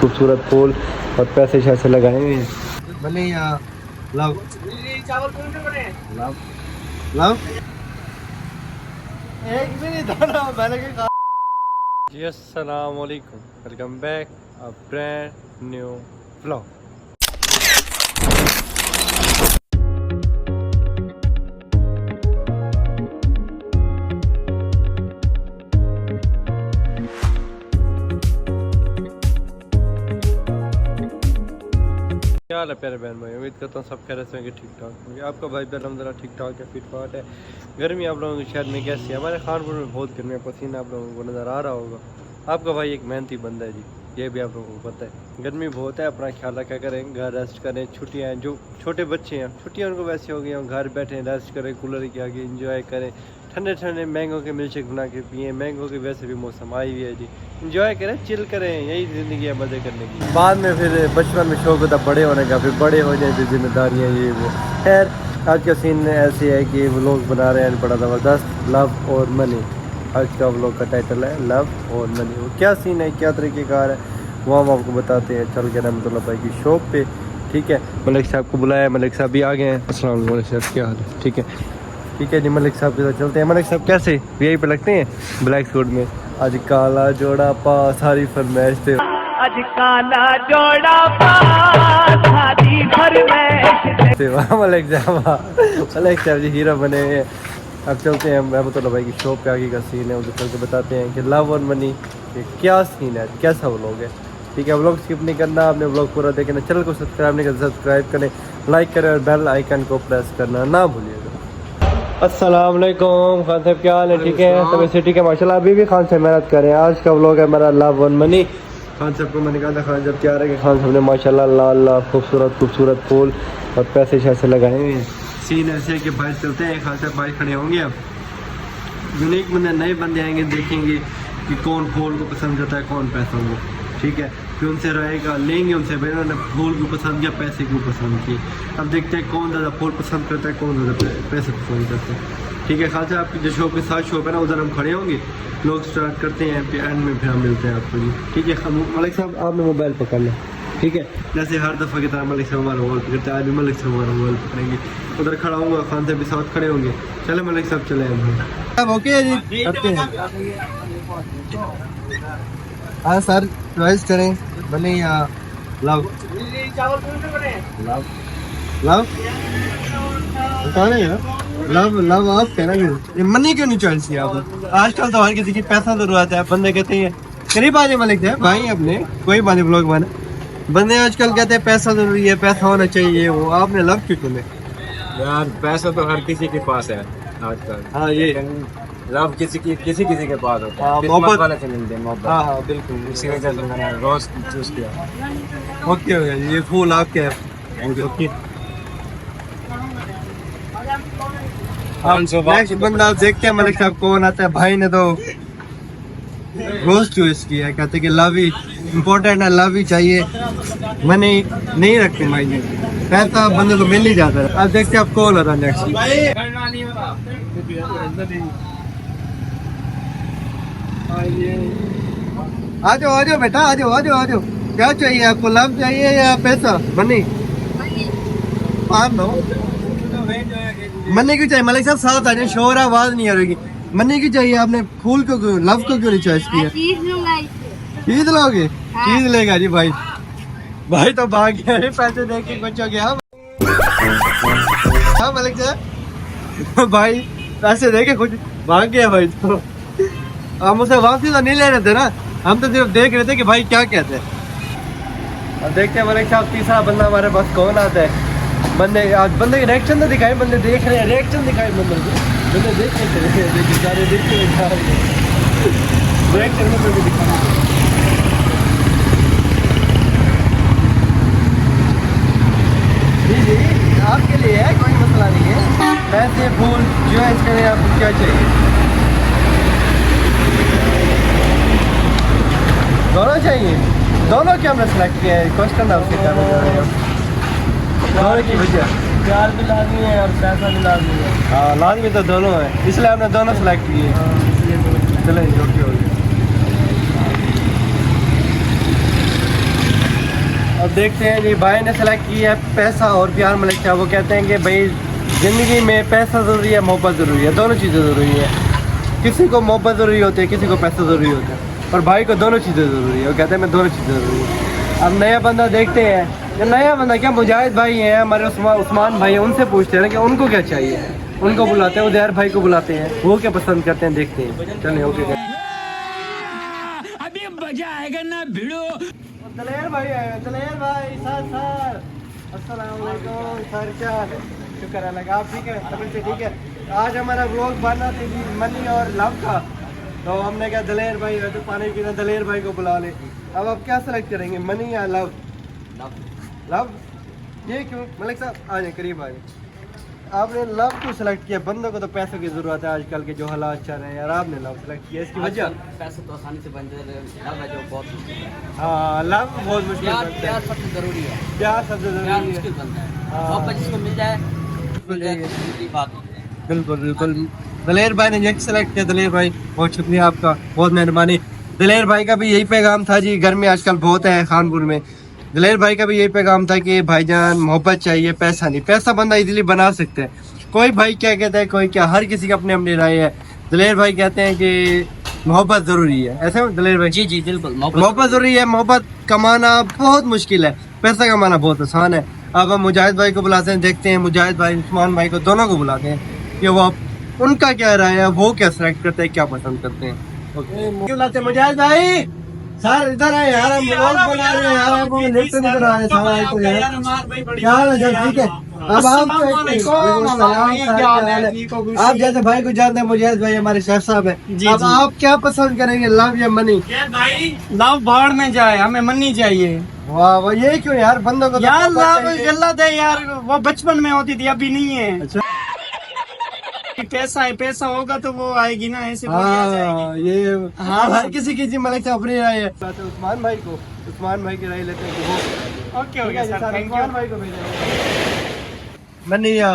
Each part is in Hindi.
खूबसूरत फूल और पैसे शैसे लगाए हुए हैं। बने यहाँ लव लव लव एक मिनट जी अस्सलाम वालेकुम, welcome back a brand new vlog. क्या हाल है प्यारे बहन भाई, उम्मीद करता हूँ सब खैरियत से होंगे, ठीक ठाक होंगे। आपका भाई भी अल्हम्दुलिल्लाह ठीक ठाक है, फिट फाट है। गर्मी आप लोगों के शहर में कैसी है? हमारे खानपुर में बहुत गर्मी है, पसीना आप लोगों को नज़र आ रहा होगा। आपका भाई एक मेहनती बंदा है जी, ये भी आप लोगों को पता है। गर्मी बहुत है, अपना ख्याल रखा करें, घर रेस्ट करें। छुट्टियाँ हैं, जो छोटे बच्चे हैं छुट्टियाँ उनको वैसे हो गई हैं, घर बैठे रेस्ट करें, कूलर के आगे इंजॉय करें, ठंडे ठंडे मैंगो के मिल्कशेक बना के पिए। मैंगो के वैसे भी मौसम आई हुई है जी, इंजॉय करें, चिल करें, यही ज़िंदगी है मज़े करने की। बाद में फिर बचपन में शौक होता बड़े होने का, फिर बड़े हो जाए फिर जिम्मेदारियाँ ये वो। खैर आज का सीन ऐसे है कि वो लोग बना रहे हैं बड़ा ज़बरदस्त, लव और मनी। आज का व्लॉग का टाइटल है लव और मनी। वो क्या सीन है, क्या तरीक़ेकार है, वो हम आपको बताते हैं चल के रहमतुल्लाह भाई की शॉप पे। ठीक है, मलिक साहब को बुलाया, मलिक साहब भी आ गए हैं। अस्सलाम वालेकुम मलिक साहब, क्या हाल है? ठीक है जी, मलिक साहब के साथ चलते हैं। मलिक साहब कैसे वीआई पे लगते हैं ब्लैक सूट में? आज काला जोड़ा पा सारी फरमाइश थे, आज काला जोड़ा पा सारी फरमाइश थे। वाह मलिक साहब, वाह मलिक साहब जी हीरो बने हुए हैं। अब चलते हैं रहमतुल्लाह भाई की शॉप पे, आगे का सीन है उधर चल के बताते हैं कि लव और मनी ये क्या सीन है, कैसा व्लॉग है। ठीक है, व्लॉग स्किप नहीं करना, आपने व्लॉग पूरा देखना। चैनल को सब्सक्राइब नहीं करना, सब्सक्राइब करें, लाइक करें और बेल आइकन को प्रेस करना ना भूलिएगा। अस्सलाम वालेकुम खान साहब, क्या हाल है? ठीक है सब ऐसे ठीक है माशाल्लाह। अभी भी खान साहब मेहनत करें। आज का व्लॉग है मेरा लव और मनी। खान साहब को मैंने कहा था खान साहब तैयार है कि खान साहब ने माशाल्लाह लाल लाल खूबसूरत खूबसूरत फूल और पैसे शैसे लगाए हुए हैं। सीन ऐसे है कि बाहर चलते हैं, खान साहब बाहर खड़े होंगे। अब यूनिक बंदे, नए बंदे आएंगे, देखेंगे कि कौन फूल को पसंद करता है, कौन पैसों को। ठीक है, फिर उनसे रहेगा, लेंगे उनसे भाई उन्होंने फूल को पसंद किया, पैसे को पसंद किए। अब देखते हैं कौन ज़्यादा फूल पसंद करता है, कौन ज़्यादा पैसे पसंद करता है। ठीक है, खान साहब आपकी जो शॉप के साथ शॉप है ना, उधर हम खड़े होंगे, लोग स्टार्ट करते हैं, फिर एंड में फिर हम मिलते हैं आपको जी। ठीक है मलिक साहब, आपने मोबाइल पकड़ लें। ठीक है, जैसे हर दफ़ा की तरह मलिक साहब हमारा मोबाइल पकड़ते हैं, आज भी मलिक साहब हमारा मोबाइल पकड़ेंगे। उधर खड़ा हूँगा, खान साहब भी साथ खड़े होंगे। चले मलिक साहब चले हम ओके जी, करते हैं। हाँ सर, चॉइस करें बने या love love love love love आप कहना ये मनी क्यों नहीं चॉइस किया आपने? आजकल तो हर किसी की पैसा जरूरत है, बंदे कहते हैं करीब आज मलिक है भाई अपने कोई बात नहीं ब्लॉग बना, बंदे आजकल कहते हैं पैसा जरूरी है, पैसा होना चाहिए। वो आपने लव क्यों चुने? यार पैसा तो हर किसी के पास है आजकल। हाँ ये लव किसी के पास होता है, मोहब्बत वाले से मिलते हैं मोहब्बत। हाँ बिल्कुल, इसी वजह से मैंने रोज चूज किया। ओके हो गया, ये फूल आपके है। ओके नेक्स्ट बंदा आप देखते हैं मलिक साहब कौन आता है। भाई ने तो रोज चॉइस किया है, कहते कि लव ही इम्पोर्टेंट है, लव ही चाहिए, मैंने नहीं रखती भाई ने, पैसा बंदे को मिल ही जाता है। अब देखते हैं आप कौन आता है नेक्स्ट। आ जाओ बेटा, आ जाओ। क्या चाहिए आपको, लव चाहिए या पैसा? मनी मनी क्यों चाहिए? मलिक साहब साथ आ जाए, शोर आवाज नहीं आ रही। मनी क्यों चाहिए? आपने फूल को क्यों, लव को क्यों नहीं चॉइस किया? चीज लोगे? चीज लेगा जी भाई तो भाग गया, पैसे दे के कुछ हो गया। हाँ मलिक साहब भाई पैसे दे के कुछ भाग गया भाई। तो हम उसे वापसी तो नहीं ले रहे थे ना, हम तो सिर्फ देख रहे थे कि भाई क्या कहते हैं। अब देखते हैं मलिक साहब तीसरा बंदा हमारे पास कौन आता है। बंदे आज बंदे के रिएक्शन तो दिखाए, बंदे देख रहे हैं, रिएक्शन दिखाए बंदे देख रहे थे, सारे देख रहे रिएक्शन में भी दिखा। जी आपके लिए है, कोई मसला नहीं है। पैसे फूल चॉइस करें, आपको क्या चाहिए? दोनों चाहिए, दोनों क्या हमने सेलेक्ट किया है? क्वेश्चन आपसे क्या बता रहे हैं? दोनों की वजह प्यार भी लाजमी है और पैसा भी लाजमी है। हाँ लाजमी तो दोनों है, इसलिए हमने दोनों सेलेक्ट किए। चलें ओके हो गया। अब देखते हैं जी, भाई ने सेलेक्ट किया है पैसा और प्यार मलिक शाह। वो कहते हैं कि भाई ज़िंदगी में पैसा ज़रूरी है, मोहब्बत ज़रूरी है, दोनों चीज़ें ज़रूरी है। किसी को मोहब्बत ज़रूरी होती है, किसी को पैसा ज़रूरी होता है, और भाई को दोनों चीज़ें ज़रूरी है। वो कहते हैं मैं दोनों चीज़ें ज़रूरी है। अब नया बंदा देखते हैं, ये नया बंदा क्या मुजाहिद भाई हैं हमारे, उस्मान भाई हैं, उनसे पूछते हैं कि उनको क्या चाहिए। उनको बुलाते हैं, उदैर भाई को बुलाते हैं, वो क्या पसंद करते हैं, देखते हैं। चलिए ओके। अभी मजा आएगा ना भिड़ो। दलेर भाई आए, दलेर भाई सर अस्सलाम वालेकुम सर, क्या हाल है? शुक्र अल्लाह का, आप ठीक है? तबीयत से ठीक है? आज हमारा व्लॉग बना थी जी मनी और लव का, तो हमने कहा दलेर भाई है तो पानी पीना, दलेर भाई को बुला ले। अब आप क्या सेलेक्ट करेंगे, मनी या लव? लव। ये क्यों मलिक साहब? आ जाए करीब आ जाए। आपने लव क्यों सेलेक्ट किया? बंदों को तो पैसों की ज़रूरत है आजकल के जो हालात चल रहे हैं यार, आपने लव सेलेक्ट किया, इसकी वजह? पैसे तो आसानी से बन जाते हैं, लव है जो बहुत मुश्किल है। हाँ, लव बहुत मुश्किल प्यार बनता प्यार है। सबसे जरूरी है। प्यार सबसे प्यार ज़रूरी मुश्किल है। बनता है। हाँ। मोहब्बत जिसको मिल जाए दूसरी बात होती है। बिल्कुल बिल्कुल। दलेर भाई ने ये सेलेक्ट किया, दलेर भाई बहुत शुक्रिया आपका, बहुत मेहरबानी। दलेर भाई का भी यही पैगाम था जी, घर में आजकल बहुत है खानपुर में। दलेर भाई का भी यही पैगाम था कि भाईजान मोहब्बत चाहिए, पैसा नहीं। पैसा बंदा इजीली बना सकते हैं, कोई भाई क्या कहता है, कोई क्या, हर किसी की अपनी अपनी राय है। दलेर भाई कहते हैं कि मोहब्बत ज़रूरी है, ऐसे हो दलेर भाई? जी बिल्कुल। मोहब्बत ज़रूरी है। मोहब्बत कमाना बहुत मुश्किल है, पैसा कमाना बहुत आसान है। अब हम मुजाहिद भाई को बुलाते हैं, देखते हैं मुजाहिद भाई उस्मान भाई को, दोनों को बुलाते हैं कि वो उनका क्या राय है, वो क्या सेलेक्ट करते हैं, क्या पसंद करते हैं। ओके, बुलाते हैं मुजाहिद भाई। सर इधर आए यार, हम व्लॉग बना रहे हैं यार, आप लिफ्ट नहीं करा रहे हैं। क्या हाल है सर? ठीक है। अब आप जैसे भाई को जानते हैं, मुजाहिद भाई हमारे शेफ साहब है। अब आप क्या पसंद करेंगे, लव या मनी? लव बाढ़ में जाए, हमें मनी चाहिए। वाह वाह, ये क्यों यार? बंदों को तो यार मोहब्बत लव चाहिए। गलत है यार, वो बचपन में होती थी, अभी नहीं है। अच्छा। पैसा है, पैसा होगा तो वो आएगी ना, ऐसे थोड़ी आ जाएगी। हाँ ये, हाँ हर किसी की मलिक से अपनी राय है। उस्मान भाई को, उस्मान भाई की राय लेते हैं कि वो okay okay sir, thank you. Usman भाई को भेजेंगे। मनी या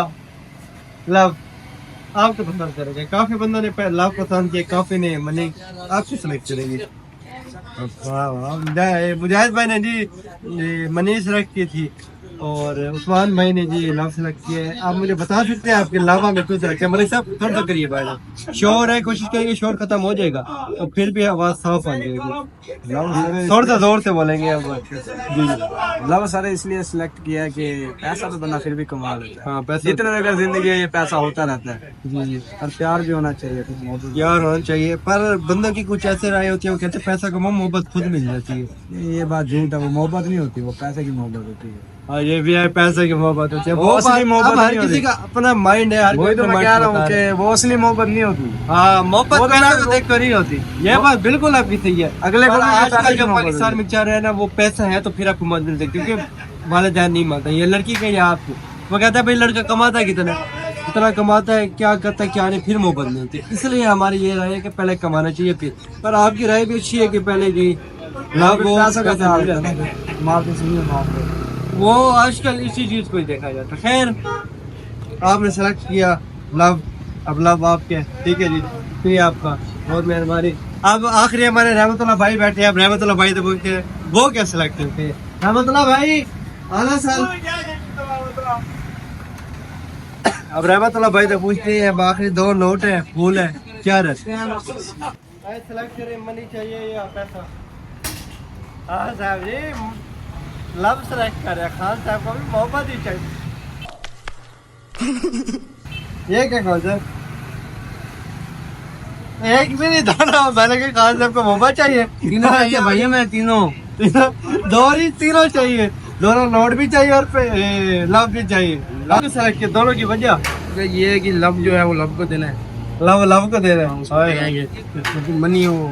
लव, आप तो पसंद करेंगे? काफी बंदों ने लव पसंद किया, काफी ने मनी। आप किस सेलेक्ट करेंगे? वाह वाह, मुजाहिद भाई ने जी मनी सेलेक्ट की थी और उस्मान भाई ने जी लव सेलेक्ट किया है। आप मुझे बता सकते हैं आपके लावा में कुछ रखे? मलिक साहब थोड़ा सा करिए भाई, शोर है, कोशिश करेंगे शोर खत्म हो जाएगा और फिर भी आवाज साफ आ जाएगी। थोड़ा सा जोर से बोलेंगे अब जी। लव सारे इसलिए सिलेक्ट किया है कि पैसा तो बंदा फिर भी कमा लेता है। हाँ पैसा जितना अगर जिंदगी है ये पैसा होता रहता है, जी जी, और प्यार भी होना चाहिए। प्यार होना चाहिए, पर बंदों की कुछ ऐसे राय होती है, वो कहते हैं पैसा कमाओ मोहब्बत खुद मिल जाती है। ये बात झूठ है, वो मोहब्बत नहीं होती, वो पैसे की मोहब्बत होती है। हाँ ये भी है, पैसे की मोहब्बत होती है। वो असली मोहब्बत अब हर नहीं किसी होती। का अपना माइंड है, हर वही तो कोई मैं कह रहा हूँ कि वो असली मोहब्बत नहीं होती। हाँ मोहब्बत पैसे को देख कर नहीं होती, ये बात बिल्कुल आपकी सही है। अगले को पर भी पैसे आजकल की जो मोहब्बत पाकिस्तान में चल रहा है ना, वो पैसा है तो फिर आपको मत मिलते, क्योंकि वालिदैन नहीं मानता। ये लड़की का या आपको, वो कहता है भाई लड़का कमाता है कितना कमाता है, क्या करता है क्या नहीं, फिर मोहब्बत मिलती है। इसलिए हमारी ये राय है कि पहले कमाना चाहिए फिर। पर आपकी राय भी अच्छी है कि पहले जी लव हो, पैसा मिल जाता है। मारते सुनिए मारते वो आजकल इसी चीज को ही देखा जाता है। खैर आपने सेलेक्ट किया लव, अब लव आपके, ठीक है जी, शुक्रिया आपका, बहुत मेहरबानी। अब आखिरी हमारे रहमतुल्लाह भाई बैठे हैं। अब रहमतुल्लाह भाई तो बोलते हैं वो क्या सेलेक्ट करते हैं। रहमतुल्लाह भाई आना साल। अब रहमतुल्लाह भाई तो पूछते हैं, अब आखिरी 2 नोट है, फूल है, क्या रहते हैं? सेलेक्ट करें, मनी चाहिए या पैसा? हाँ साहब जी लव सेलेक्ट कर रहे हैं, खान साहब को भी मोहब्बत ही चाहिए। ये क्या कहा सर? एक भी नहीं था, मैंने कहा खान साहब को मोहब्बत चाहिए। तीनों चाहिए भैया, मैं तीनों तीनों चाहिए, दोनों नोट भी चाहिए और लव भी चाहिए। लव सेलेक्ट किया, दोनों की वजह ये है कि लव जो है वो लव को देना है, लव को दे रहे हैं, मनी हो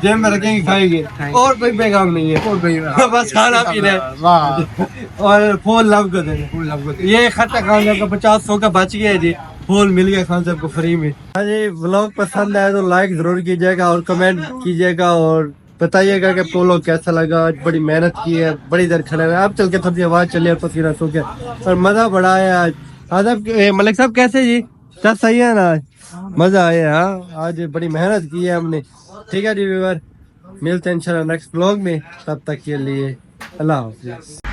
जेब में रखेंगे, खाएंगे, और कोई पैगाम नहीं है, और भाई बस खाना पीना है। वाह, और फूल लव को देने। फुल लव को ये खर्चा खान साहब का 50-100 का बच गया है जी, फूल मिल गया खान साहब को फ्री में। हाँ जी, व्लॉग पसंद आया तो लाइक जरूर कीजिएगा और कमेंट कीजिएगा और बताइएगा कि आपको व्लॉग कैसा लगा। आज बड़ी मेहनत की है, बड़ी देर खड़े हुए, अब चल के थोड़ी आवाज चली है, पसीना सूख गया और मजा बड़ा आया आज। मलिक साहब कैसे जी, सब सही है ना? मजा आया। हाँ आज बड़ी मेहनत की है हमने। ठीक है जी व्यूअर, मिलते हैं इंशाल्लाह नेक्स्ट व्लॉग में, तब तक के लिए अल्लाह हाफिज़।